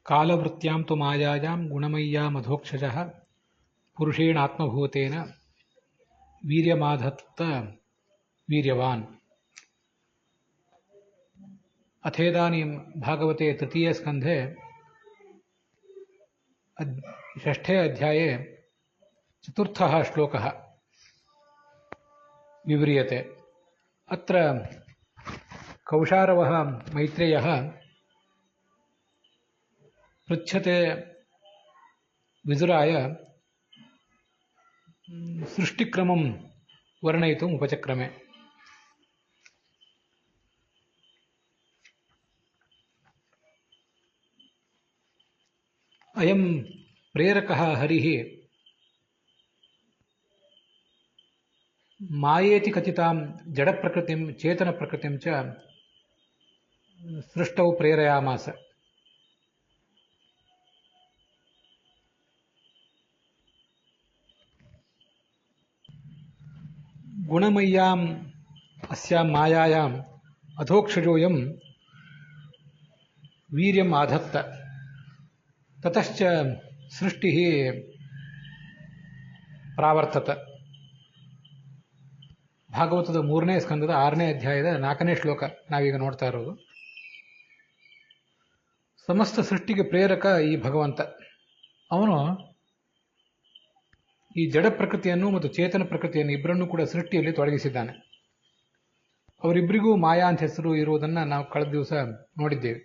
ಕಾಲವೃತ್ಯಾಂ ತು ಮಾಯಾಯಾಂ ಗುಣಮಯ್ಯಾಮಧೋಕ್ಷಜಃ ಪುರುಷೇಣಾತ್ಮಭೂತೇನ ವೀರ್ಯಮಾಧತ್ತ ವೀರ್ಯವಾನ್. ಅಥೇದಾನೀಂ ಭಾಗವತೆ ತೃತೀಯ ಸ್ಕಂಧೆ ಷಷ್ಠೇ ಅಧ್ಯಾಯೇ ಚತುರ್ಥಃ ಶ್ಲೋಕಃ ವಿವ್ರಿಯತೆ. ಅತ್ರ ಕೌಶಾರವಃ ಮೈತ್ರೇಯಃ ಪೃಚ್ಛತೆ ವಿದುರಾಯ ಸೃಷ್ಟಿಕ್ರಮಂ ವರ್ಣಯಿತುಂ ಉಪಚಕ್ರಮೆ. ಅಯಂ ಪ್ರೇರಕಃ ಹರಿಃ ಮಾಯೇತಿ ಕಥಿತಾಂ ಜಡಪ್ರಕೃತಿಂ ಚೇತನಪ್ರಕೃತಿಂ ಚ ಸೃಷ್ಟೌ ಪ್ರೇರಯಾಮಾಸ. ಗುಣಮಯ್ಯಾಂ ಅಸ್ಯಾಂ ಮಾಯಾಯಾಂ ಅಧೋಕ್ಷಜೋಯಂ ವೀರ್ಯಂ ಆಧತ್ತ ತತಶ್ಚ ಸೃಷ್ಟಿ ಪ್ರಾವರ್ತತ. ಭಾಗವತದ 3ನೇ ಸ್ಕಂದದ 6ನೇ ಅಧ್ಯಾಯದ 4ನೇ ಶ್ಲೋಕ ನಾವೀಗ ನೋಡ್ತಾ ಇರೋದು. ಸಮಸ್ತ ಸೃಷ್ಟಿಗೆ ಪ್ರೇರಕ ಈ ಭಗವಂತ. ಅವನು ಈ ಜಡ ಪ್ರಕೃತಿಯನ್ನು ಮತ್ತು ಚೇತನ ಪ್ರಕೃತಿಯನ್ನು ಇಬ್ಬರನ್ನೂ ಕೂಡ ಸೃಷ್ಟಿಯಲ್ಲಿ ತೊಡಗಿಸಿದ್ದಾನೆ. ಅವರಿಬ್ಬರಿಗೂ ಮಾಯಾ ಅಂತ ಹೆಸರು ಇರುವುದನ್ನು ನಾವು ಕಳೆದ ದಿವಸ ನೋಡಿದ್ದೇವೆ.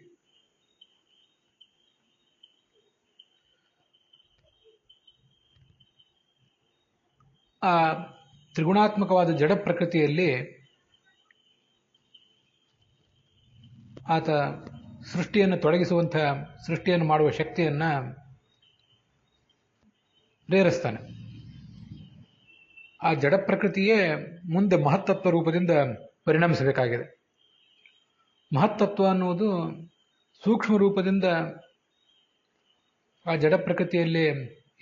ಆ ತ್ರಿಗುಣಾತ್ಮಕವಾದ ಜಡ ಪ್ರಕೃತಿಯಲ್ಲಿ ಆತ ಸೃಷ್ಟಿಯನ್ನು ತೊಡಗಿಸುವಂತಹ, ಸೃಷ್ಟಿಯನ್ನು ಮಾಡುವ ಶಕ್ತಿಯನ್ನು ಪ್ರೇರಿಸ್ತಾನೆ. ಆ ಜಡ ಪ್ರಕೃತಿಯೇ ಮುಂದೆ ಮಹತ್ತತ್ವ ರೂಪದಿಂದ ಪರಿಣಮಿಸಬೇಕಾಗಿದೆ. ಮಹತ್ತತ್ವ ಅನ್ನುವುದು ಸೂಕ್ಷ್ಮ ರೂಪದಿಂದ ಆ ಜಡ ಪ್ರಕೃತಿಯಲ್ಲಿ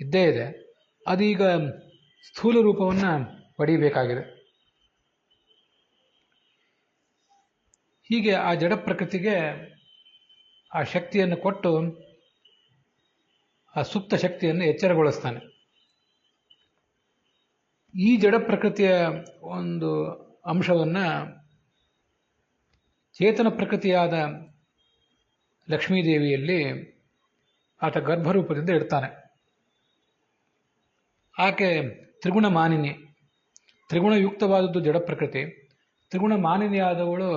ಇದ್ದೇ ಇದೆ. ಅದೀಗ ಸ್ಥೂಲ ರೂಪವನ್ನು ಪಡೆಯಬೇಕಾಗಿದೆ. ಹೀಗೆ ಆ ಜಡ ಪ್ರಕೃತಿಗೆ ಆ ಶಕ್ತಿಯನ್ನು ಕೊಟ್ಟು ಆ ಸುಪ್ತ ಶಕ್ತಿಯನ್ನು ಎಚ್ಚರಗೊಳಿಸ್ತಾನೆ. ಈ ಜಡ ಪ್ರಕೃತಿಯ ಒಂದು ಅಂಶವನ್ನು ಚೇತನ ಪ್ರಕೃತಿಯಾದ ಲಕ್ಷ್ಮೀದೇವಿಯಲ್ಲಿ ಆತ ಗರ್ಭರೂಪದಿಂದ ಇಡ್ತಾನೆ. ಆಕೆ ತ್ರಿಗುಣ ಮಾನಿನಿ. ತ್ರಿಗುಣಯುಕ್ತವಾದದ್ದು ಜಡ ಪ್ರಕೃತಿ, ತ್ರಿಗುಣ ಮಾನಿನಿಯಾದವಳು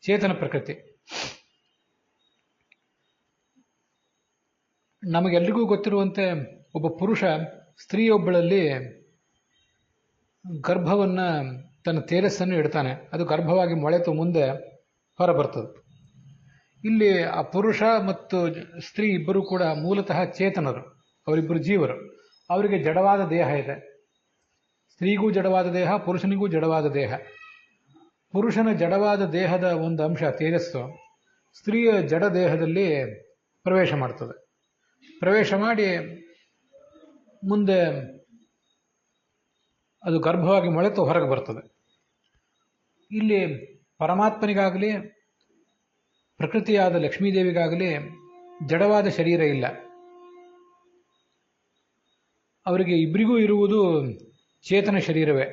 ಚೇತನ ಪ್ರಕೃತಿ. ನಮಗೆಲ್ಲರಿಗೂ ಗೊತ್ತಿರುವಂತೆ ಒಬ್ಬ ಪುರುಷ ಸ್ತ್ರೀಯೊಬ್ಬಳಲ್ಲಿ ಗರ್ಭವನ್ನು, ತನ್ನ ತೇಜಸ್ಸನ್ನು ಇಡ್ತಾನೆ. ಅದು ಗರ್ಭವಾಗಿ ಮೊಳೆತು ಮುಂದೆ ಹೊರಬರ್ತದೆ. ಇಲ್ಲಿ ಆ ಪುರುಷ ಮತ್ತು ಸ್ತ್ರೀ ಇಬ್ಬರು ಕೂಡ ಮೂಲತಃ ಚೇತನರು, ಅವರಿಬ್ಬರು ಜೀವರು. ಅವರಿಗೆ ಜಡವಾದ ದೇಹ ಇದೆ. ಸ್ತ್ರೀಗೂ ಜಡವಾದ ದೇಹ, ಪುರುಷನಿಗೂ ಜಡವಾದ ದೇಹ. ಪುರುಷನ ಜಡವಾದ ದೇಹದ ಒಂದು ಅಂಶ ತೇಜಸ್ಸು ಸ್ತ್ರೀಯ ಜಡ ದೇಹದಲ್ಲಿ ಪ್ರವೇಶ ಮಾಡ್ತದೆ. ಪ್ರವೇಶ ಮಾಡಿ ಮುಂದೆ ಅದು ಗರ್ಭವಾಗಿ ಮೊಳೆತು ಹೊರಗೆ ಬರ್ತದೆ. ಇಲ್ಲಿ ಪರಮಾತ್ಮನಿಗಾಗಲಿ ಪ್ರಕೃತಿಯಾದ ಲಕ್ಷ್ಮೀದೇವಿಗಾಗಲಿ ಜಡವಾದ ಶರೀರ ಇಲ್ಲ. ಅವರಿಗೆ ಇಬ್ಬರಿಗೂ ಇರುವುದು ಚೇತನ ಶರೀರವೇ.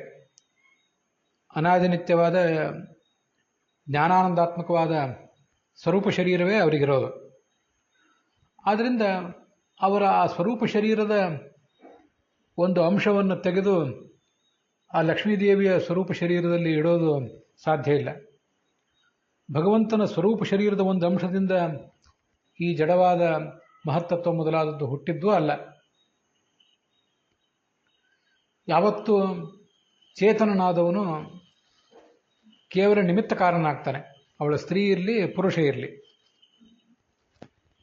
ಅನಾದಿನಿತ್ಯವಾದ ಜ್ಞಾನಾನಂದಾತ್ಮಕವಾದ ಸ್ವರೂಪ ಶರೀರವೇ ಅವರಿಗಿರೋದು. ಆದ್ದರಿಂದ ಅವರ ಆ ಸ್ವರೂಪ ಶರೀರದ ಒಂದು ಅಂಶವನ್ನು ತೆಗೆದು ಆ ಲಕ್ಷ್ಮೀದೇವಿಯ ಸ್ವರೂಪ ಶರೀರದಲ್ಲಿ ಇಡೋದು ಸಾಧ್ಯ ಇಲ್ಲ. ಭಗವಂತನ ಸ್ವರೂಪ ಶರೀರದ ಒಂದು ಅಂಶದಿಂದ ಈ ಜಡವಾದ ಮಹತ್ತತ್ವ ಮೊದಲಾದದ್ದು ಹುಟ್ಟಿದ್ದೂ ಅಲ್ಲ. ಯಾವತ್ತೂ ಚೇತನನಾದವನು ಕೇವಲ ನಿಮಿತ್ತ ಕಾರಣನಾಗ್ತಾನೆ. ಅವಳ ಸ್ತ್ರೀ ಇರಲಿ, ಪುರುಷ ಇರಲಿ.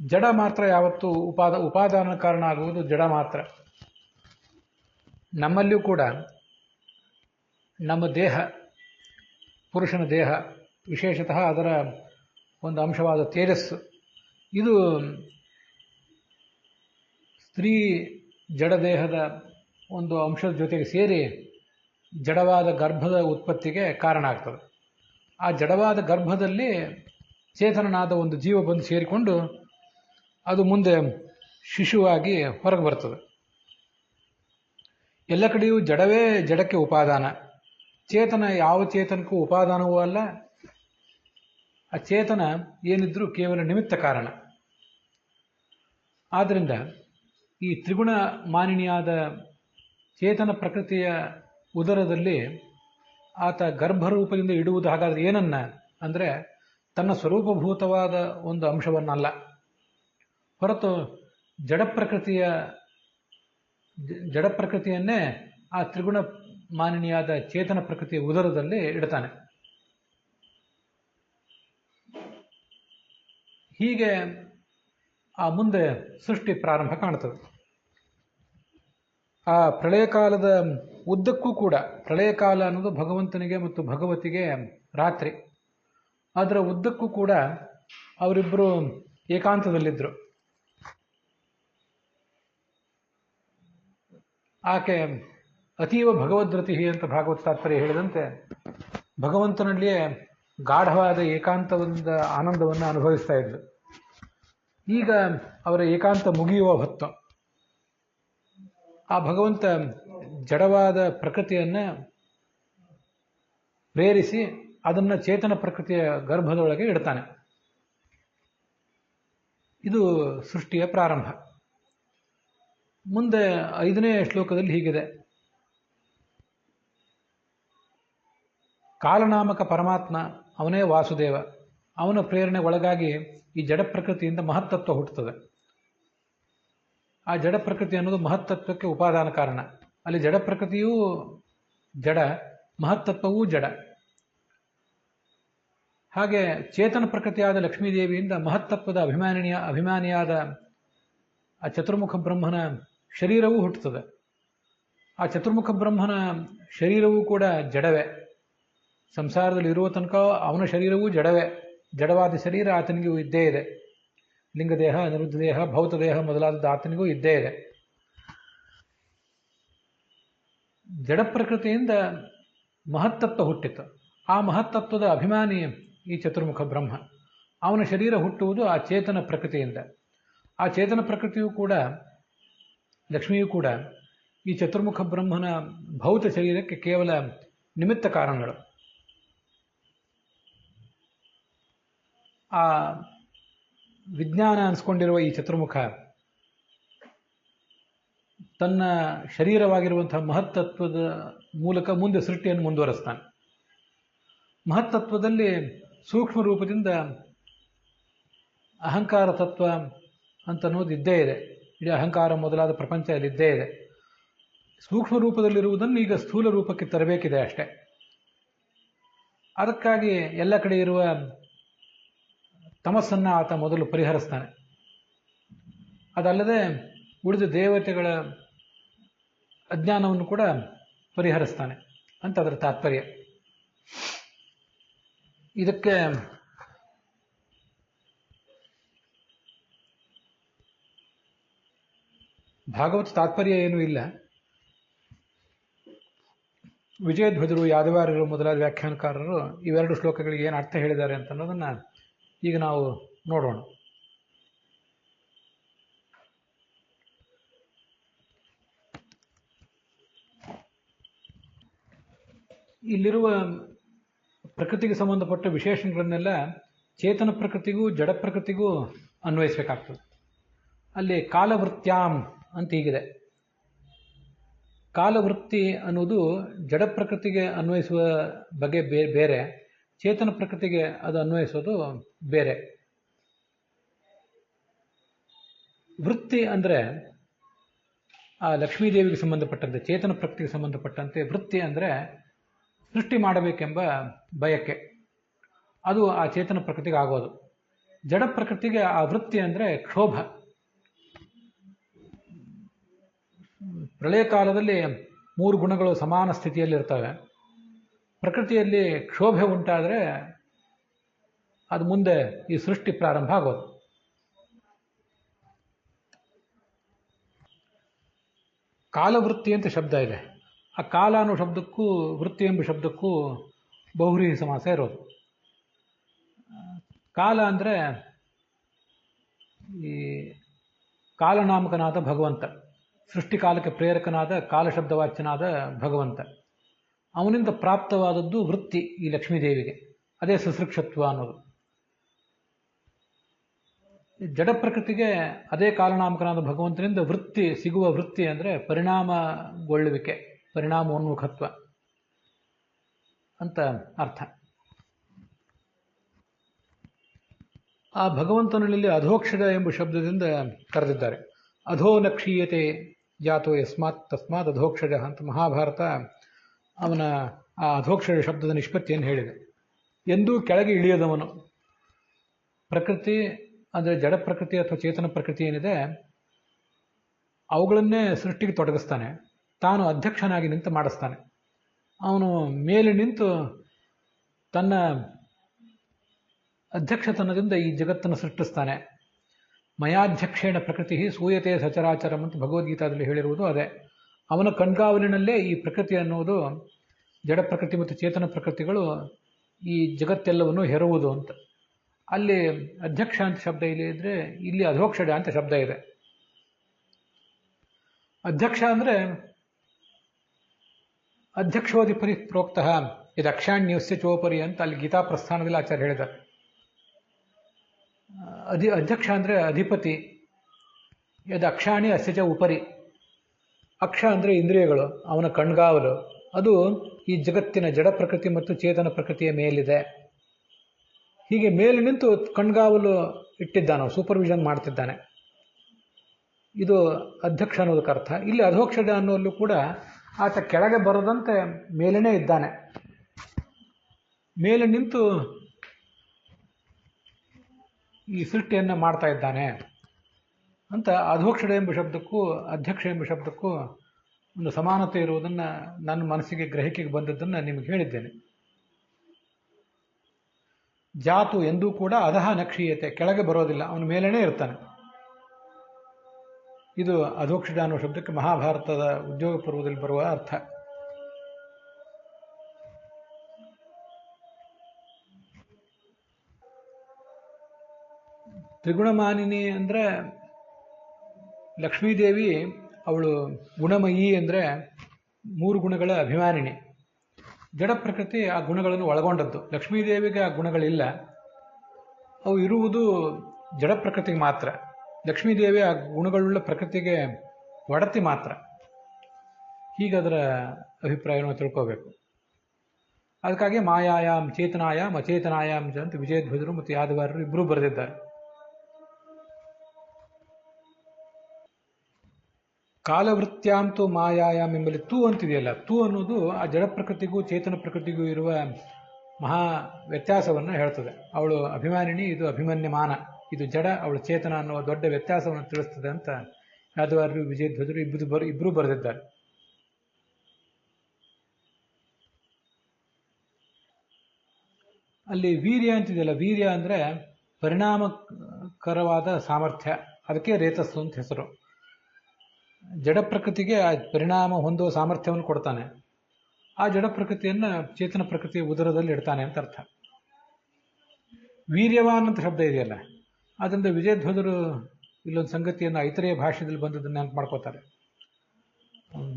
ಜಡ ಮಾತ್ರ ಯಾವತ್ತೂ ಉಪಾದಾನ ಕಾರಣ ಆಗುವುದು ಜಡ ಮಾತ್ರ. ನಮ್ಮಲ್ಲಿಯೂ ಕೂಡ ನಮ್ಮ ದೇಹ, ಪುರುಷನ ದೇಹ, ವಿಶೇಷತಃ ಅದರ ಒಂದು ಅಂಶವಾದ ತೇಜಸ್ಸು, ಇದು ಸ್ತ್ರೀ ಜಡದೇಹದ ಒಂದು ಅಂಶದ ಜೊತೆಗೆ ಸೇರಿ ಜಡವಾದ ಗರ್ಭದ ಉತ್ಪತ್ತಿಗೆ ಕಾರಣ ಆಗ್ತದೆ. ಆ ಜಡವಾದ ಗರ್ಭದಲ್ಲಿ ಚೇತನನಾದ ಒಂದು ಜೀವ ಬಂದು ಸೇರಿಕೊಂಡು ಅದು ಮುಂದೆ ಶಿಶುವಾಗಿ ಹೊರಗೆ ಬರ್ತದೆ. ಎಲ್ಲ ಕಡೆಯೂ ಜಡವೇ ಜಡಕ್ಕೆ ಉಪಾದಾನ. ಚೇತನ ಯಾವ ಚೇತನಕ್ಕೂ ಉಪಾದಾನವೂ ಅಲ್ಲ. ಆ ಚೇತನ ಏನಿದ್ರೂ ಕೇವಲ ನಿಮಿತ್ತ ಕಾರಣ. ಆದ್ದರಿಂದ ಈ ತ್ರಿಗುಣ ಮಾನಿನಿಯಾದ ಚೇತನ ಪ್ರಕೃತಿಯ ಉದರದಲ್ಲಿ ಆತ ಗರ್ಭರೂಪದಿಂದ ಇಡುವುದು ಹಾಗಾದರೆ ಏನನ್ನ ಅಂದರೆ ತನ್ನ ಸ್ವರೂಪಭೂತವಾದ ಒಂದು ಅಂಶವನ್ನಲ್ಲ, ಹೊರತು ಜಡಪ್ರಕೃತಿಯನ್ನೇ ಆ ತ್ರಿಗುಣ ಮಾನಿನಿಯಾದ ಚೇತನ ಪ್ರಕೃತಿಯ ಉದರದಲ್ಲಿ ಇಡ್ತಾನೆ. ಹೀಗೆ ಆ ಮುಂದೆ ಸೃಷ್ಟಿ ಪ್ರಾರಂಭ ಕಾಣ್ತದೆ. ಆ ಪ್ರಳಯ ಕಾಲದ ಉದ್ದಕ್ಕೂ ಕೂಡ, ಪ್ರಳಯ ಕಾಲ ಅನ್ನೋದು ಭಗವಂತನಿಗೆ ಮತ್ತು ಭಗವತಿಗೆ ರಾತ್ರಿ, ಅದರ ಉದ್ದಕ್ಕೂ ಕೂಡ ಅವರಿಬ್ಬರು ಏಕಾಂತದಲ್ಲಿದ್ದರು. ಆಕೆ ಅತೀವ ಭಗವದ್ರತಿ ಅಂತ ಭಾಗವತ ತಾತ್ಪರ್ಯ ಹೇಳಿದಂತೆ ಭಗವಂತನಲ್ಲಿಯೇ ಗಾಢವಾದ ಏಕಾಂತದ ಆನಂದವನ್ನು ಅನುಭವಿಸ್ತಾ ಇದ್ಲು. ಈಗ ಅವರ ಏಕಾಂತ ಮುಗಿಯುವ ಹೊತ್ತು ಆ ಭಗವಂತ ಜಡವಾದ ಪ್ರಕೃತಿಯನ್ನು ಪ್ರೇರಿಸಿ ಅದನ್ನು ಚೇತನ ಪ್ರಕೃತಿಯ ಗರ್ಭದೊಳಗೆ ಇಡ್ತಾನೆ. ಇದು ಸೃಷ್ಟಿಯ ಪ್ರಾರಂಭ. ಮುಂದೆ 5ನೇ ಶ್ಲೋಕದಲ್ಲಿ ಹೀಗಿದೆ: ಕಾಲನಾಮಕ ಪರಮಾತ್ಮ ಅವನೇ ವಾಸುದೇವ, ಅವನ ಪ್ರೇರಣೆ ಒಳಗಾಗಿ ಈ ಜಡ ಪ್ರಕೃತಿಯಿಂದ ಮಹತ್ತತ್ವ ಹುಟ್ಟುತ್ತದೆ. ಆ ಜಡ ಪ್ರಕೃತಿ ಅನ್ನೋದು ಮಹತ್ತತ್ವಕ್ಕೆ ಉಪಾದಾನ ಕಾರಣ. ಅಲ್ಲಿ ಜಡ ಪ್ರಕೃತಿಯೂ ಜಡ, ಮಹತ್ತತ್ವವೂ ಜಡ. ಹಾಗೆ ಚೇತನ ಪ್ರಕೃತಿಯಾದ ಲಕ್ಷ್ಮೀದೇವಿಯಿಂದ ಮಹತ್ತತ್ವದ ಅಭಿಮಾನಿಯಾದ ಆ ಚತುರ್ಮುಖ ಬ್ರಹ್ಮನ ಶರೀರವೂ ಹುಟ್ಟುತ್ತದೆ. ಆ ಚತುರ್ಮುಖ ಬ್ರಹ್ಮನ ಶರೀರವೂ ಕೂಡ ಜಡವೇ. ಸಂಸಾರದಲ್ಲಿ ಇರುವ ತನಕ ಅವನ ಶರೀರವೂ ಜಡವೇ. ಜಡವಾದ ಶರೀರ ಆತನಿಗೂ ಇದ್ದೇ ಇದೆ. ಲಿಂಗದೇಹ, ಅನಿರುದ್ಧ ದೇಹ, ಭೌತ ದೇಹ ಮೊದಲಾದ ಆತನಿಗೂ ಇದ್ದೇ ಇದೆ. ಜಡ ಪ್ರಕೃತಿಯಿಂದ ಮಹತ್ತತ್ವ ಹುಟ್ಟಿತು. ಆ ಮಹತ್ತತ್ವದ ಅಭಿಮಾನಿ ಈ ಚತುರ್ಮುಖ ಬ್ರಹ್ಮ. ಅವನ ಶರೀರ ಹುಟ್ಟುವುದು ಆ ಚೇತನ ಪ್ರಕೃತಿಯಿಂದ. ಆ ಚೇತನ ಪ್ರಕೃತಿಯೂ ಕೂಡ, ಲಕ್ಷ್ಮಿಯೂ ಕೂಡ ಈ ಚತುರ್ಮುಖ ಬ್ರಹ್ಮನ ಭೌತ ಶರೀರಕ್ಕೆ ಕೇವಲ ನಿಮಿತ್ತ ಕಾರಣಗಳು. ಆ ವಿಜ್ಞಾನ ಅನಿಸ್ಕೊಂಡಿರುವ ಈ ಚತುರ್ಮುಖ ತನ್ನ ಶರೀರವಾಗಿರುವಂತಹ ಮಹತ್ತತ್ವದ ಮೂಲಕ ಮುಂದೆ ಸೃಷ್ಟಿಯನ್ನು ಮುಂದುವರೆಸ್ತಾನೆ. ಮಹತ್ತತ್ವದಲ್ಲಿ ಸೂಕ್ಷ್ಮ ರೂಪದಿಂದ ಅಹಂಕಾರ ತತ್ವ ಅಂತ ಅನ್ನೋದು ಇದ್ದೇ ಇದೆ. ಇಡೀ ಅಹಂಕಾರ ಮೊದಲಾದ ಪ್ರಪಂಚ ಅಲ್ಲಿ ಇದ್ದೇ ಇದೆ. ಸೂಕ್ಷ್ಮ ರೂಪದಲ್ಲಿರುವುದನ್ನು ಈಗ ಸ್ಥೂಲ ರೂಪಕ್ಕೆ ತರಬೇಕಿದೆ ಅಷ್ಟೇ. ಅದಕ್ಕಾಗಿ ಎಲ್ಲ ಕಡೆ ಇರುವ ತಮಸ್ಸನ್ನು ಆತ ಮೊದಲು ಪರಿಹರಿಸ್ತಾನೆ. ಅದಲ್ಲದೆ ಉಳಿದ ದೇವತೆಗಳ ಅಜ್ಞಾನವನ್ನು ಕೂಡ ಪರಿಹರಿಸ್ತಾನೆ ಅಂತ ಅದರ ತಾತ್ಪರ್ಯ. ಇದಕ್ಕೆ ಭಾಗವತ ತಾತ್ಪರ್ಯ ಏನೂ ಇಲ್ಲ. ವಿಜಯಧ್ವಜರು, ಯಾದವಾರ್ಯರು ಮೊದಲಾದ ವ್ಯಾಖ್ಯಾನಕಾರರು ಇವೆರಡು ಶ್ಲೋಕಗಳಿಗೆ ಏನು ಅರ್ಥ ಹೇಳಿದ್ದಾರೆ ಅಂತ ಅನ್ನೋದನ್ನು ಈಗ ನಾವು ನೋಡೋಣ. ಇಲ್ಲಿರುವ ಪ್ರಕೃತಿಗೆ ಸಂಬಂಧಪಟ್ಟ ವಿಶೇಷಣಗಳನ್ನೆಲ್ಲ ಚೇತನ ಪ್ರಕೃತಿಗೂ ಜಡ ಪ್ರಕೃತಿಗೂ ಅನ್ವಯಿಸಬೇಕಾಗ್ತದೆ. ಅಲ್ಲಿ ಕಾಲವೃತ್ಯಾಂ ಅಂತ ಹೀಗಿದೆ. ಕಾಲವೃತ್ತಿ ಅನ್ನೋದು ಜಡ ಪ್ರಕೃತಿಗೆ ಅನ್ವಯಿಸುವ ಬಗೆ ಬೇರೆ, ಚೇತನ ಪ್ರಕೃತಿಗೆ ಅದು ಅನ್ವಯಿಸೋದು ಬೇರೆ. ವೃತ್ತಿ ಅಂದರೆ ಆ ಲಕ್ಷ್ಮೀದೇವಿಗೆ ಸಂಬಂಧಪಟ್ಟಂತೆ, ಚೇತನ ಪ್ರಕೃತಿಗೆ ಸಂಬಂಧಪಟ್ಟಂತೆ ವೃತ್ತಿ ಅಂದರೆ ಸೃಷ್ಟಿ ಮಾಡಬೇಕೆಂಬ ಬಯಕೆ. ಅದು ಆ ಚೇತನ ಪ್ರಕೃತಿಗೆ ಆಗೋದು. ಜಡ ಪ್ರಕೃತಿಗೆ ಆ ವೃತ್ತಿ ಅಂದರೆ ಕ್ಷೋಭ. ಪ್ರಳಯ ಕಾಲದಲ್ಲಿ 3 ಗುಣಗಳು ಸಮಾನ ಸ್ಥಿತಿಯಲ್ಲಿರ್ತವೆ. ಪ್ರಕೃತಿಯಲ್ಲಿ ಕ್ಷೋಭೆ ಉಂಟಾದರೆ ಅದು ಮುಂದೆ ಈ ಸೃಷ್ಟಿ ಪ್ರಾರಂಭ ಆಗೋದು. ಕಾಲವೃತ್ತಿ ಅಂತ ಶಬ್ದ ಇದೆ. ಆ ಕಾಲ ಅನ್ನೋ ಶಬ್ದಕ್ಕೂ ವೃತ್ತಿ ಎಂಬ ಶಬ್ದಕ್ಕೂ ಬಹುವ್ರೀಹಿ ಸಮಾಸ ಇರೋದು. ಕಾಲ ಅಂದರೆ ಈ ಕಾಲನಾಮಕನಾದ ಭಗವಂತ, ಸೃಷ್ಟಿಕಾಲಕ್ಕೆ ಪ್ರೇರಕನಾದ ಕಾಲಶಬ್ದವಾಚ್ಯನಾದ ಭಗವಂತ. ಅವನಿಂದ ಪ್ರಾಪ್ತವಾದದ್ದು ವೃತ್ತಿ ಈ ಲಕ್ಷ್ಮೀದೇವಿಗೆ, ಅದೇ ಸುಸೃಕ್ಷತ್ವ ಅನ್ನೋದು. ಜಡ ಪ್ರಕೃತಿಗೆ ಅದೇ ಕಾಲನಾಮಕನಾದ ಭಗವಂತನಿಂದ ವೃತ್ತಿ ಸಿಗುವ ವೃತ್ತಿ ಅಂದರೆ ಪರಿಣಾಮಗೊಳ್ಳುವಿಕೆ, ಪರಿಣಾಮೋನ್ಮುಖತ್ವ ಅಂತ ಅರ್ಥ. ಆ ಭಗವಂತನಲ್ಲಿ ಅಧೋಕ್ಷರ ಎಂಬ ಶಬ್ದದಿಂದ ಕರೆದಿದ್ದಾರೆ. ಅಧೋ ನ ಕ್ಷೀಯತೆ ಜಾತೋ ಯಸ್ಮಾತ್ ತಸ್ಮಾತ್ ಅಧೋಕ್ಷರ ಅಂತ ಮಹಾಭಾರತ ಅವನ ಆ ಅಧೋಕ್ಷರ ಶಬ್ದದ ನಿಷ್ಪತ್ತಿಯನ್ನು ಹೇಳಿದೆ. ಎಂದೂ ಕೆಳಗೆ ಇಳಿಯದವನು. ಪ್ರಕೃತಿ ಅಂದರೆ ಜಡ ಪ್ರಕೃತಿ ಅಥವಾ ಚೇತನ ಪ್ರಕೃತಿ ಏನಿದೆ ಅವುಗಳನ್ನೇ ಸೃಷ್ಟಿಗೆ ತೊಡಗಿಸ್ತಾನೆ, ತಾನು ಅಧ್ಯಕ್ಷನಾಗಿ ನಿಂತು ಮಾಡಿಸ್ತಾನೆ. ಅವನು ಮೇಲೆ ನಿಂತು ತನ್ನ ಅಧ್ಯಕ್ಷತನದಿಂದ ಈ ಜಗತ್ತನ್ನು ಸೃಷ್ಟಿಸ್ತಾನೆ. ಮಯಾಧ್ಯಕ್ಷೇಣ ಪ್ರಕೃತಿ ಸೂಯತೆ ಸಚರಾಚರಂ ಅಂತ ಭಗವದ್ಗೀತಾದಲ್ಲಿ ಹೇಳಿರುವುದು ಅದೇ. ಅವನ ಕಣ್ಗಾವಲಿನಲ್ಲೇ ಈ ಪ್ರಕೃತಿ ಅನ್ನುವುದು, ಜಡ ಪ್ರಕೃತಿ ಮತ್ತು ಚೇತನ ಪ್ರಕೃತಿಗಳು ಈ ಜಗತ್ತೆಲ್ಲವನ್ನು ಹೆರುವುದು ಅಂತ. ಅಲ್ಲಿ ಅಧ್ಯಕ್ಷ ಅಂತ ಶಬ್ದ ಇಲ್ಲಿ ಇದ್ರೆ, ಇಲ್ಲಿ ಅಧೋಕ್ಷರ ಅಂತ ಶಬ್ದ ಇದೆ. ಅಧ್ಯಕ್ಷ ಅಂದರೆ ಅಧ್ಯಕ್ಷೋಧಿಪರಿ ಪ್ರೋಕ್ತಃ ಇದು ಅಕ್ಷಾಣ್ಯಸ್ಯ ಚೋಪರಿ ಅಂತ ಅಲ್ಲಿ ಗೀತಾ ಪ್ರಸ್ಥಾನದಲ್ಲಿ ಆಚಾರ್ಯ ಹೇಳಿದ್ದಾರೆ. ಅಧ್ಯಕ್ಷ ಅಂದರೆ ಅಧಿಪತಿ, ಇದು ಅಕ್ಷಾಣಿ ಅಸ್ಯ ಚ ಉಪರಿ. ಅಕ್ಷ ಅಂದರೆ ಇಂದ್ರಿಯಗಳು, ಅವನ ಕಣ್ಗಾವಲು. ಅದು ಈ ಜಗತ್ತಿನ ಜಡ ಪ್ರಕೃತಿ ಮತ್ತು ಚೇತನ ಪ್ರಕೃತಿಯ ಮೇಲಿದೆ. ಹೀಗೆ ಮೇಲೆ ನಿಂತು ಕಣ್ಗಾವಲು ಇಟ್ಟಿದ್ದಾನೆ, ಸೂಪರ್ವಿಷನ್ ಮಾಡ್ತಿದ್ದಾನೆ. ಇದು ಅಧ್ಯಕ್ಷ ಅನ್ನೋದಕ್ಕೆ ಅರ್ಥ. ಇಲ್ಲಿ ಅಧೋಕ್ಷರ ಅನ್ನೋಲ್ಲೂ ಕೂಡ ಆತ ಕೆಳಗೆ ಬರದಂತೆ ಮೇಲೇ ಇದ್ದಾನೆ. ಮೇಲೆ ನಿಂತು ಈ ಸೃಷ್ಟಿಯನ್ನು ಮಾಡ್ತಾ ಇದ್ದಾನೆ ಅಂತ ಅಧೋಕ್ಷರ ಎಂಬ ಶಬ್ದಕ್ಕೂ ಅಧ್ಯಕ್ಷ ಎಂಬ ಶಬ್ದಕ್ಕೂ ಒಂದು ಸಮಾನತೆ ಇರುವುದನ್ನು ನನ್ನ ಮನಸ್ಸಿಗೆ ಗ್ರಹಿಕೆಗೆ ಬಂದದ್ದನ್ನು ನಿಮಗೆ ಹೇಳಿದ್ದೇನೆ. ಜಾತು ಎಂದೂ ಕೂಡ ಅಧಃ ನಕ್ಷೀಯತೆ, ಕೆಳಗೆ ಬರೋದಿಲ್ಲ, ಅವನ ಮೇಲೇನೇ ಇರ್ತಾನೆ. ಇದು ಅಧೋಕ್ಷರ ಅನ್ನೋ ಶಬ್ದಕ್ಕೆ ಮಹಾಭಾರತದ ಉದ್ಯೋಗ ಪರ್ವದಲ್ಲಿ ಬರುವ ಅರ್ಥ. ತ್ರಿಗುಣಮಾನಿನಿ ಅಂದರೆ ಲಕ್ಷ್ಮೀದೇವಿ, ಅವಳು ಗುಣಮಯಿ ಅಂದರೆ 3 ಗುಣಗಳ ಅಭಿಮಾನಿನಿ. ಜಡ ಪ್ರಕೃತಿ ಆ ಗುಣಗಳನ್ನು ಒಳಗೊಂಡದ್ದು. ಲಕ್ಷ್ಮೀದೇವಿಗೆ ಆ ಗುಣಗಳಿಲ್ಲ, ಅವು ಇರುವುದು ಜಡ ಪ್ರಕೃತಿಗೆ ಮಾತ್ರ. ಲಕ್ಷ್ಮೀದೇವಿ ಆ ಗುಣಗಳುಳ್ಳ ಪ್ರಕೃತಿಗೆ ಒಡತಿ ಮಾತ್ರ. ಹೀಗದರ ಅಭಿಪ್ರಾಯವನ್ನು ತಿಳ್ಕೋಬೇಕು. ಅದಕ್ಕಾಗಿ ಮಾಯಾಯಾಮ್ ಚೇತನಾಯಾಮ್ ಅಚೇತನಾಯಾಮ್ ಅಂತ ವಿಜಯಧ್ವಜರು ಮತ್ತು ಯಾದವಾರರು ಇಬ್ಬರೂ ಬರೆದಿದ್ದಾರೆ. ಕಾಲವೃತ್ಯಾಂತು ಮಾಯಾಯಾಮ್ ಎಂಬಲ್ಲಿ ತೂ ಅಂತಿದೆಯಲ್ಲ, ತೂ ಅನ್ನೋದು ಆ ಜಡ ಪ್ರಕೃತಿಗೂ ಚೇತನ ಪ್ರಕೃತಿಗೂ ಇರುವ ಮಹಾ ವ್ಯತ್ಯಾಸವನ್ನು ಹೇಳ್ತದೆ. ಅವಳು ಅಭಿಮಾನಿನಿ, ಇದು ಅಭಿಮನ್ಯಮಾನ, ಇದು ಜಡ, ಅವಳು ಚೇತನ ಅನ್ನುವ ದೊಡ್ಡ ವ್ಯತ್ಯಾಸವನ್ನು ತಿಳಿಸ್ತದೆ ಅಂತ ಯಾದವಾರರು ವಿಜಯಧ್ವಜರು ಇಬ್ಬರೂ ಬರೆದಿದ್ದಾರೆ. ಅಲ್ಲಿ ವೀರ್ಯ ಅಂತಿದೆಯಲ್ಲ, ವೀರ್ಯ ಅಂದರೆ ಪರಿಣಾಮಕರವಾದ ಸಾಮರ್ಥ್ಯ, ಅದಕ್ಕೆ ರೇತಸ್ಸು ಅಂತ ಹೆಸರು. ಜಡ ಪ್ರಕೃತಿಗೆ ಆ ಪರಿಣಾಮ ಹೊಂದುವ ಸಾಮರ್ಥ್ಯವನ್ನು ಕೊಡ್ತಾನೆ. ಆ ಜಡ ಪ್ರಕೃತಿಯನ್ನು ಚೇತನ ಪ್ರಕೃತಿಯ ಉದರದಲ್ಲಿ ಇಡ್ತಾನೆ ಅಂತ ಅರ್ಥ. ವೀರ್ಯವಾನ್ ಅಂತ ಶಬ್ದ ಇದೆಯಲ್ಲ, ಅದರಿಂದ ವಿಜಯಧ್ವಜರು ಇಲ್ಲೊಂದು ಸಂಗತಿಯನ್ನು ಐತರೆಯ ಭಾಷೆಯಲ್ಲಿ ಬಂದದನ್ನು ನೆನಪು ಮಾಡ್ಕೋತಾರೆ.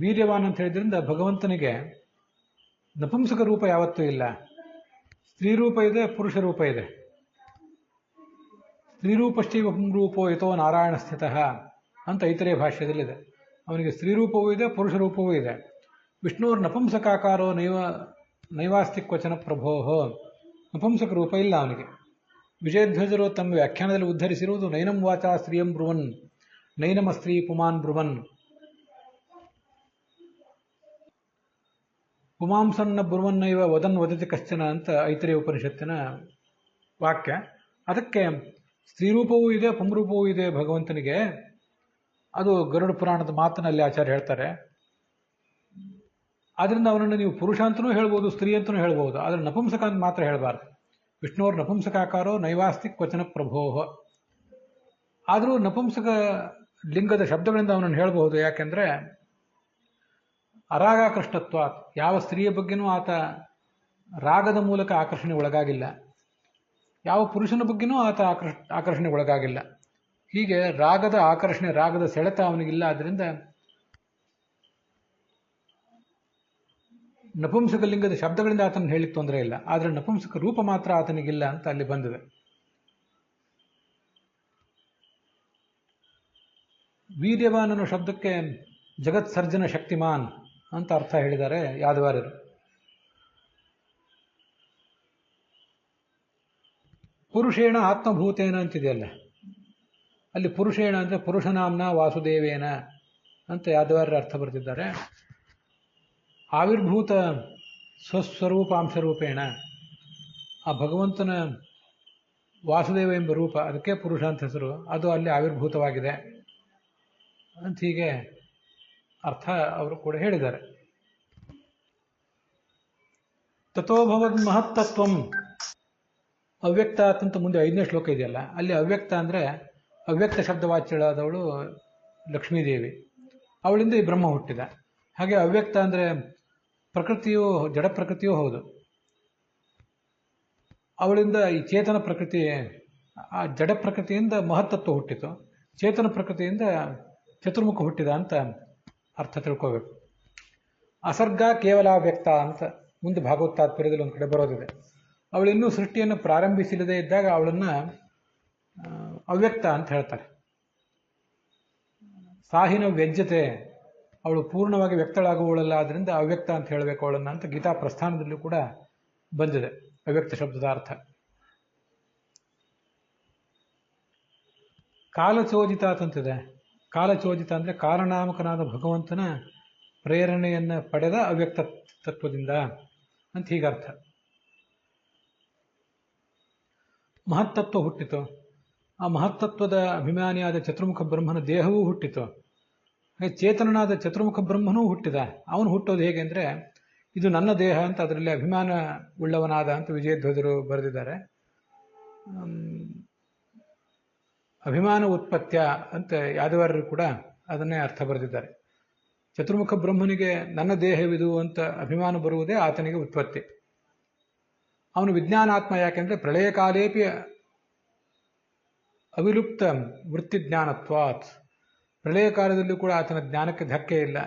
ವೀರ್ಯವಾನ್ ಅಂತ ಹೇಳಿದ್ರಿಂದ ಭಗವಂತನಿಗೆ ನಪುಂಸಕ ರೂಪ ಯಾವತ್ತೂ ಇಲ್ಲ. ಸ್ತ್ರೀ ರೂಪ ಇದೆ, ಪುರುಷ ರೂಪ ಇದೆ. ಸ್ತ್ರೀರೂಪಶ್ಚೈವ ಪುಂರೂಪೋ ಯತೋ ನಾರಾಯಣ ಸ್ಥಿತಃ ಅಂತ ಐತರೆಯ ಭಾಷೆಯಲ್ಲಿದೆ. ಅವನಿಗೆ ಸ್ತ್ರೀ ರೂಪವೂ ಇದೆ, ಪುರುಷ ರೂಪವೂ ಇದೆ. ವಿಷ್ಣುವ್ರ ನಪುಂಸಕಾಕಾರೋ ನೈವಾಸ್ತಿಕ್ ವಚನ ಪ್ರಭೋಹೋ, ನಪುಂಸಕ ರೂಪ ಇಲ್ಲ ಅವನಿಗೆ. ವಿಜಯಧ್ವಜರು ತಮ್ಮ ವ್ಯಾಖ್ಯಾನದಲ್ಲಿ ಉದ್ಧರಿಸಿರುವುದು ನೈನಂ ವಾಚಾ ಸ್ತ್ರೀಯಂ ಬ್ರುವನ್ ನೈನಮ ಸ್ತ್ರೀ ಪುಮಾನ್ ಬ್ರುವನ್. ಪುಮಾಂಸನ್ನ ಬ್ರುವನ್ನೈವ ವದನ್ ವದತಿ ಕಶ್ಚನ ಅಂತ ಐತರೆಯ ಉಪನಿಷತ್ತಿನ ವಾಕ್ಯ. ಅದಕ್ಕೆ ಸ್ತ್ರೀರೂಪವೂ ಇದೆ, ಪುಂರೂಪವೂ ಇದೆ ಭಗವಂತನಿಗೆ. ಅದು ಗರುಡ ಪುರಾಣದ ಮಾತಿನಲ್ಲಿ ಆಚಾರ್ಯ ಹೇಳ್ತಾರೆ. ಆದ್ರಿಂದ ಅವನನ್ನು ನೀವು ಪುರುಷ ಅಂತಲೂ ಹೇಳ್ಬೋದು, ಸ್ತ್ರೀ ಅಂತಲೂ ಹೇಳ್ಬೋದು, ಆದರೆ ನಪುಂಸಕ ಅಂತ ಮಾತ್ರ ಹೇಳಬಾರ್ದು. ವಿಷ್ಣುವ್ರ ನಪುಂಸಕಾಕಾರೋ ನೈವಾಸ್ತಿಕ್ ವಚನ ಪ್ರಭೋಹ. ಆದರೂ ನಪುಂಸಕ ಲಿಂಗದ ಶಬ್ದಗಳಿಂದ ಅವನನ್ನು ಹೇಳಬಹುದು. ಯಾಕೆಂದರೆ ಅರಾಗಾಕೃಷ್ಟತ್ವ, ಯಾವ ಸ್ತ್ರೀಯ ಬಗ್ಗೆನೂ ಆತ ರಾಗದ ಮೂಲಕ ಆಕರ್ಷಣೆ ಒಳಗಾಗಿಲ್ಲ, ಯಾವ ಪುರುಷನ ಬಗ್ಗೆನೂ ಆತ ಆಕರ್ಷಣೆ ಒಳಗಾಗಿಲ್ಲ. ಹೀಗೆ ರಾಗದ ಆಕರ್ಷಣೆ, ರಾಗದ ಸೆಳೆತ ಅವನಿಗಿಲ್ಲ. ಆದ್ದರಿಂದ ನಪುಂಸಕ ಲಿಂಗದ ಶಬ್ದಗಳಿಂದ ಆತನ ಹೇಳಿಕ್ಕೆ ತೊಂದರೆ ಇಲ್ಲ, ಆದರೆ ನಪುಂಸಕ ರೂಪ ಮಾತ್ರ ಆತನಿಗಿಲ್ಲ ಅಂತ ಅಲ್ಲಿ ಬಂದಿದೆ. ವೀರ್ಯವಾನ್ ಅನ್ನೋ ಶಬ್ದಕ್ಕೆ ಜಗತ್ ಸರ್ಜನ ಶಕ್ತಿಮಾನ್ ಅಂತ ಅರ್ಥ ಹೇಳಿದ್ದಾರೆ ಯಾದವಾರ್ಯರು. ಪುರುಷೇಣ ಆತ್ಮಭೂತೇನ ಅಂತಿದೆಯಲ್ಲ, ಅಲ್ಲಿ ಪುರುಷೇಣ ಅಂದರೆ ಪುರುಷನಾಮ್ನ ವಾಸುದೇವೇನ ಅಂತ ಯಾದವಾರ್ಯರು ಅರ್ಥ ಬರೆದಿದ್ದಾರೆ. ಆವಿರ್ಭೂತ ಸ್ವಸ್ವರೂಪಾಂಶರೂಪೇಣ, ಆ ಭಗವಂತನ ವಾಸುದೇವ ಎಂಬ ರೂಪ, ಅದಕ್ಕೆ ಪುರುಷ ಅಂತ ಹೆಸರು, ಅದು ಅಲ್ಲಿ ಆವಿರ್ಭೂತವಾಗಿದೆ ಅಂತ ಹೀಗೆ ಅರ್ಥ ಅವರು ಕೂಡ ಹೇಳಿದ್ದಾರೆ. ತಥೋಭವದ್ ಮಹತ್ತತ್ವಂ ಅವ್ಯಕ್ತ ಅಂತ ಮುಂದೆ 5ನೇ ಶ್ಲೋಕ ಇದೆಯಲ್ಲ, ಅಲ್ಲಿ ಅವ್ಯಕ್ತ ಅಂದರೆ ಅವ್ಯಕ್ತ ಶಬ್ದವಾಚ್ಯಳಾದವಳು ಲಕ್ಷ್ಮೀದೇವಿ, ಅವಳಿಂದ ಈ ಬ್ರಹ್ಮ ಹುಟ್ಟಿದ. ಹಾಗೆ ಅವ್ಯಕ್ತ ಅಂದರೆ ಪ್ರಕೃತಿಯು ಜಡ ಪ್ರಕೃತಿಯೂ ಹೌದು, ಅವಳಿಂದ ಈ ಚೇತನ ಪ್ರಕೃತಿ, ಆ ಜಡ ಪ್ರಕೃತಿಯಿಂದ ಮಹತ್ತತ್ವ ಹುಟ್ಟಿತು, ಚೇತನ ಪ್ರಕೃತಿಯಿಂದ ಚತುರ್ಮುಖ ಹುಟ್ಟಿದ ಅಂತ ಅರ್ಥ ತಿಳ್ಕೋಬೇಕು. ಅಸರ್ಗ ಕೇವಲ ಅವ್ಯಕ್ತ ಅಂತ ಮುಂದೆ ಭಾಗವತ ತಾತ್ಪರ್ಯದಲ್ಲಿ ಒಂದು ಕಡೆ ಬರೋದಿದೆ. ಅವಳಿನ್ನೂ ಸೃಷ್ಟಿಯನ್ನು ಪ್ರಾರಂಭಿಸಿಲ್ಲದೆ ಇದ್ದಾಗ ಅವಳನ್ನು ಅವ್ಯಕ್ತ ಅಂತ ಹೇಳ್ತಾರೆ. ಸಾಹಿನ ವ್ಯಜ್ಯತೆ, ಅವಳು ಪೂರ್ಣವಾಗಿ ವ್ಯಕ್ತಳಾಗುವವಳಲ್ಲ, ಆದ್ದರಿಂದ ಅವ್ಯಕ್ತ ಅಂತ ಹೇಳಬೇಕು ಅವಳನ್ನು ಅಂತ ಗೀತಾ ಪ್ರಸ್ಥಾನದಲ್ಲೂ ಕೂಡ ಬಂದಿದೆ ಅವ್ಯಕ್ತ ಶಬ್ದದ ಅರ್ಥ. ಕಾಲಚೋದಿತ ಅಂತಂತಿದೆ. ಕಾಲಚೋದಿತ ಅಂದರೆ ಕಾಲನಾಮಕನಾದ ಭಗವಂತನ ಪ್ರೇರಣೆಯನ್ನು ಪಡೆದ ಅವ್ಯಕ್ತ ತತ್ವದಿಂದ ಅಂತ ಹೀಗರ್ಥ. ಮಹತ್ತತ್ವ ಹುಟ್ಟಿತು, ಆ ಮಹತ್ತತ್ವದ ಅಭಿಮಾನಿಯಾದ ಚತುರ್ಮುಖ ಬ್ರಹ್ಮನ ದೇಹವೂ ಹುಟ್ಟಿತು. ಹಾಗೆ ಚೇತನನಾದ ಚತುರ್ಮುಖ ಬ್ರಹ್ಮನೂ ಹುಟ್ಟಿದ. ಅವನು ಹುಟ್ಟೋದು ಹೇಗೆ ಅಂದರೆ, ಇದು ನನ್ನ ದೇಹ ಅಂತ ಅದರಲ್ಲಿ ಅಭಿಮಾನ ಉಳ್ಳವನಾದ ಅಂತ ವಿಜಯಧ್ವಜರು ಬರೆದಿದ್ದಾರೆ. ಅಭಿಮಾನ ಉತ್ಪತ್ಯ ಅಂತ ಯಾದವಾರ್ಯರು ಕೂಡ ಅದನ್ನೇ ಅರ್ಥ ಬರೆದಿದ್ದಾರೆ. ಚತುರ್ಮುಖ ಬ್ರಹ್ಮನಿಗೆ ನನ್ನ ದೇಹವಿದು ಅಂತ ಅಭಿಮಾನ ಬರುವುದೇ ಆತನಿಗೆ ಉತ್ಪತ್ತಿ. ಅವನು ವಿಜ್ಞಾನಾತ್ಮ, ಯಾಕೆಂದರೆ ಪ್ರಳಯ ಕಾಲೇಪಿ ಅವಿಲುಪ್ತ ವೃತ್ತಿಜ್ಞಾನತ್ವಾತ್, ಪ್ರಳಯ ಕಾಲದಲ್ಲೂ ಕೂಡ ಆತನ ಜ್ಞಾನಕ್ಕೆ ಧಕ್ಕೆ ಇಲ್ಲ.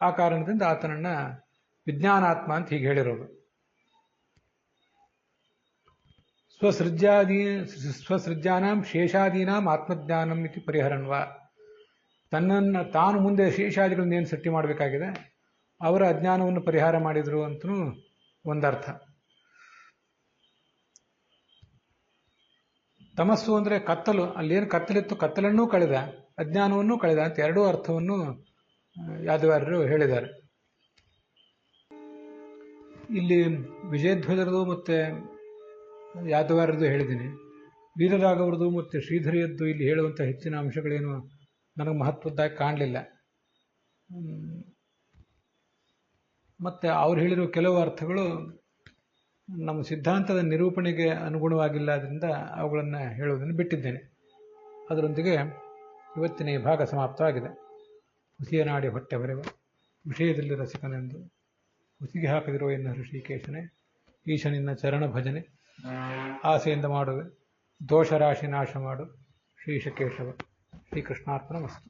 ಆ ಕಾರಣದಿಂದ ಆತನನ್ನು ವಿಜ್ಞಾನಾತ್ಮ ಅಂತ ಹೀಗೆ ಹೇಳಿರೋದು. ಸ್ವಸೃಜ್ಯಾನಾಂ ಶೇಷಾದೀನಾಂ ಆತ್ಮಜ್ಞಾನಂ ಇತಿ ಪರಿಹರಣ್ವ. ತನ್ನನ್ನು ತಾನು ಮುಂದೆ ಶೇಷಾದಿಗಳನ್ನ ಏನು ಸೃಷ್ಟಿ ಮಾಡಬೇಕಾಗಿದೆ, ಅವರ ಅಜ್ಞಾನವನ್ನು ಪರಿಹಾರ ಮಾಡಿದರು ಅಂತಲೂ ಒಂದರ್ಥ. ತಮಸ್ಸು ಅಂದರೆ ಕತ್ತಲು, ಅಲ್ಲೇನು ಕತ್ತಲಿತ್ತು ಕತ್ತಲನ್ನೂ ಕಳೆದ, ಅಜ್ಞಾನವನ್ನೂ ಕಳೆದ ಅಂತ ಎರಡೂ ಅರ್ಥವನ್ನು ಯಾದವಾರ್ಯರು ಹೇಳಿದ್ದಾರೆ. ಇಲ್ಲಿ ವಿಜಯಧ್ವಜರದು ಮತ್ತು ಯಾದವಾರ್ಯರದು ಹೇಳಿದ್ದೀನಿ. ವೀರರಾಘವರದು ಮತ್ತು ಶ್ರೀಧರಿಯದ್ದು ಇಲ್ಲಿ ಹೇಳುವಂಥ ಹೆಚ್ಚಿನ ಅಂಶಗಳೇನು ನನಗೆ ಮಹತ್ವದ್ದಾಗಿ ಕಾಣಲಿಲ್ಲ. ಮತ್ತು ಅವ್ರು ಹೇಳಿರೋ ಕೆಲವು ಅರ್ಥಗಳು ನಮ್ಮ ಸಿದ್ಧಾಂತದ ನಿರೂಪಣೆಗೆ ಅನುಗುಣವಾಗಿಲ್ಲ, ಅದರಿಂದ ಅವುಗಳನ್ನು ಹೇಳುವುದನ್ನು ಬಿಟ್ಟಿದ್ದೇನೆ. ಅದರೊಂದಿಗೆ ಇವತ್ತಿನ ಈ ಭಾಗ ಸಮಾಪ್ತವಾಗಿದೆ. ಹುಸಿಯ ನಾಡಿ ಹೊಟ್ಟೆ ಬರೆವ ವಿಷಯದಲ್ಲಿ ರಸಿಕನೆಂದು ಹುಸಿಗೆ ಹಾಕದಿರೋ ಎನ್ನ ಹೃಷಿಕೇಶನೇ, ಈಶನಿನ್ನ ಚರಣ ಭಜನೆ ಆಸೆಯಿಂದ ಮಾಡುವೆ, ದೋಷರಾಶಿ ನಾಶ ಮಾಡು ಶ್ರೀಶಕೇಶವ. ಶ್ರೀಕೃಷ್ಣಾರ್ಪಣ ಮಸ್ತು.